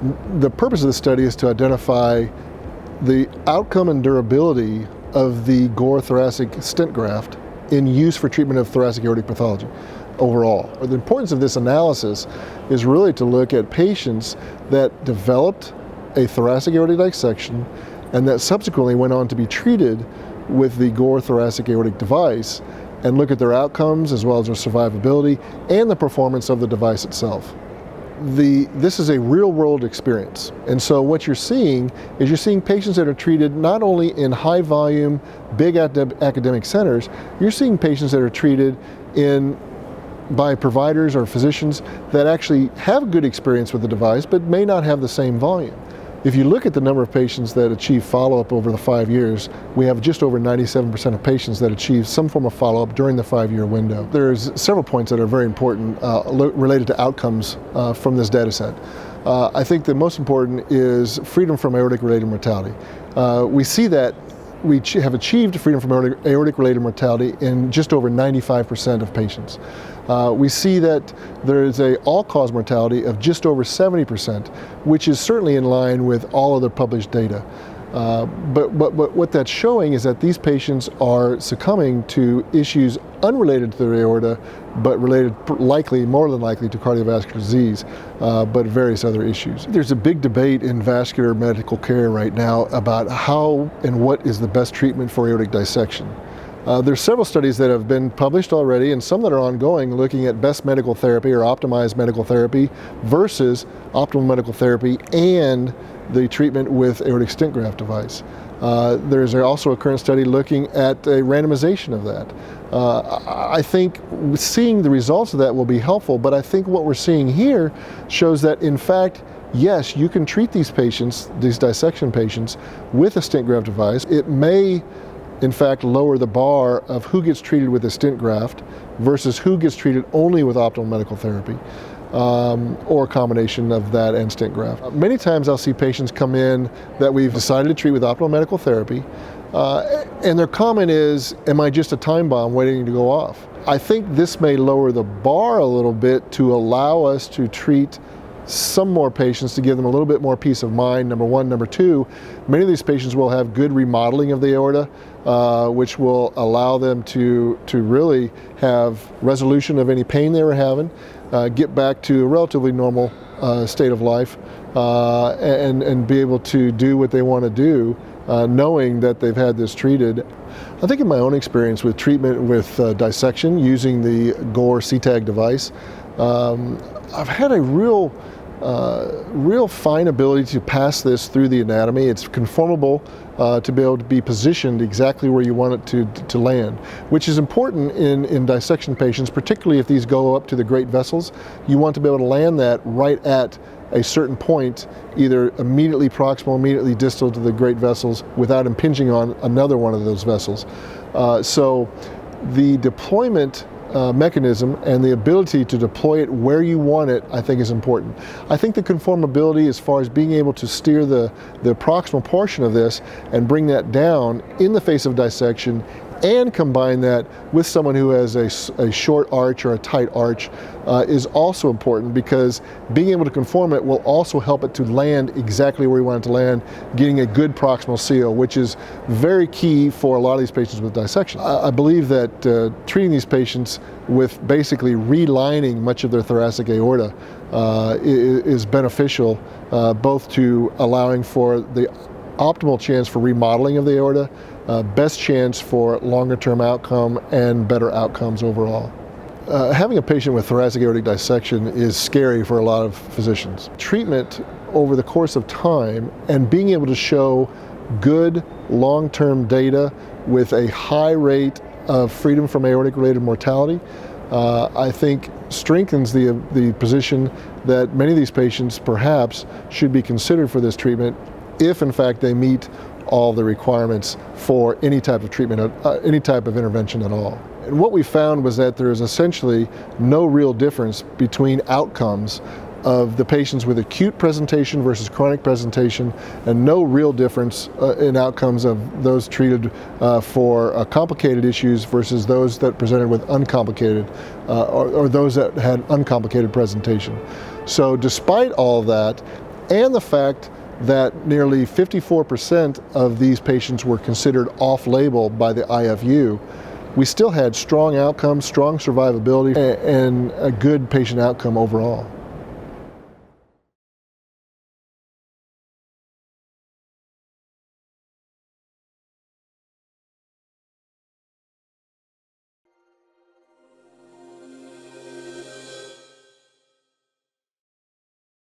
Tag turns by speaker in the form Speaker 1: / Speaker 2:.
Speaker 1: The purpose of the study is to identify the outcome and durability of the Gore thoracic stent graft in use for treatment of thoracic aortic pathology overall. The importance of this analysis is really to look at patients that developed a thoracic aortic dissection and that subsequently went on to be treated with the Gore thoracic aortic device, and look at their outcomes as well as their survivability and the performance of the device itself. This is a real-world experience, and so what you're seeing patients that are treated not only in high-volume, big academic centers, you're seeing patients that are treated by providers or physicians that actually have good experience with the device but may not have the same volume. If you look at the number of patients that achieve follow-up over the 5 years, we have just over 97% of patients that achieve some form of follow-up during the 5-year window. There's several points that are very important related to outcomes from this data set. I think the most important is freedom from aortic-related mortality. We see that we have achieved freedom from aortic-related mortality in just over 95% of patients. We see that there is an all-cause mortality of just over 70%, which is certainly in line with all other published data. But what that's showing is that these patients are succumbing to issues unrelated to their aorta, but related more than likely to cardiovascular disease, but various other issues. There's a big debate in vascular medical care right now about how and what is the best treatment for aortic dissection. There's several studies that have been published already and some that are ongoing looking at best medical therapy or optimized medical therapy versus optimal medical therapy and the treatment with aortic stent graft device. There's also a current study looking at a randomization of that. I think seeing the results of that will be helpful, but I think what we're seeing here shows that in fact, yes, you can treat these patients, these dissection patients, with a stent graft device. It may in fact lower the bar of who gets treated with a stent graft versus who gets treated only with optimal medical therapy, or a combination of that and stent graft. Many times I'll see patients come in that we've decided to treat with optimal medical therapy, and their comment is, am I just a time bomb waiting to go off? I think this may lower the bar a little bit to allow us to treat some more patients, to give them a little bit more peace of mind, number one. Number two, many of these patients will have good remodeling of the aorta, which will allow them to really have resolution of any pain they were having, get back to a relatively normal state of life, and be able to do what they want to do, knowing that they've had this treated. I think in my own experience with treatment with dissection using the Gore CTAG device, I've had a real fine ability to pass this through the anatomy. It's conformable to be able to be positioned exactly where you want it to land, which is important in dissection patients, particularly if these go up to the great vessels. You want to be able to land that right at a certain point, either immediately proximal, immediately distal to the great vessels without impinging on another one of those vessels. So the deployment mechanism and the ability to deploy it where you want it, I think is important. I think the conformability as far as being able to steer the proximal portion of this and bring that down in the face of dissection and combine that with someone who has a short arch or a tight arch is also important, because being able to conform it will also help it to land exactly where you want it to land, getting a good proximal seal, which is very key for a lot of these patients with dissection. I believe that treating these patients with basically relining much of their thoracic aorta is beneficial, both to allowing for the optimal chance for remodeling of the aorta, best chance for longer term outcome and better outcomes overall. Having a patient with thoracic aortic dissection is scary for a lot of physicians. Treatment over the course of time and being able to show good long-term data with a high rate of freedom from aortic-related mortality, I think strengthens the position that many of these patients perhaps should be considered for this treatment if in fact they meet all the requirements for any type of treatment, any type of intervention at all. And what we found was that there is essentially no real difference between outcomes of the patients with acute presentation versus chronic presentation, and no real difference in outcomes of those treated for complicated issues versus those that presented with uncomplicated, or those that had uncomplicated presentation. So despite all of that, and the fact that nearly 54% of these patients were considered off-label by the IFU, we still had strong outcomes, strong survivability, and a good patient outcome overall.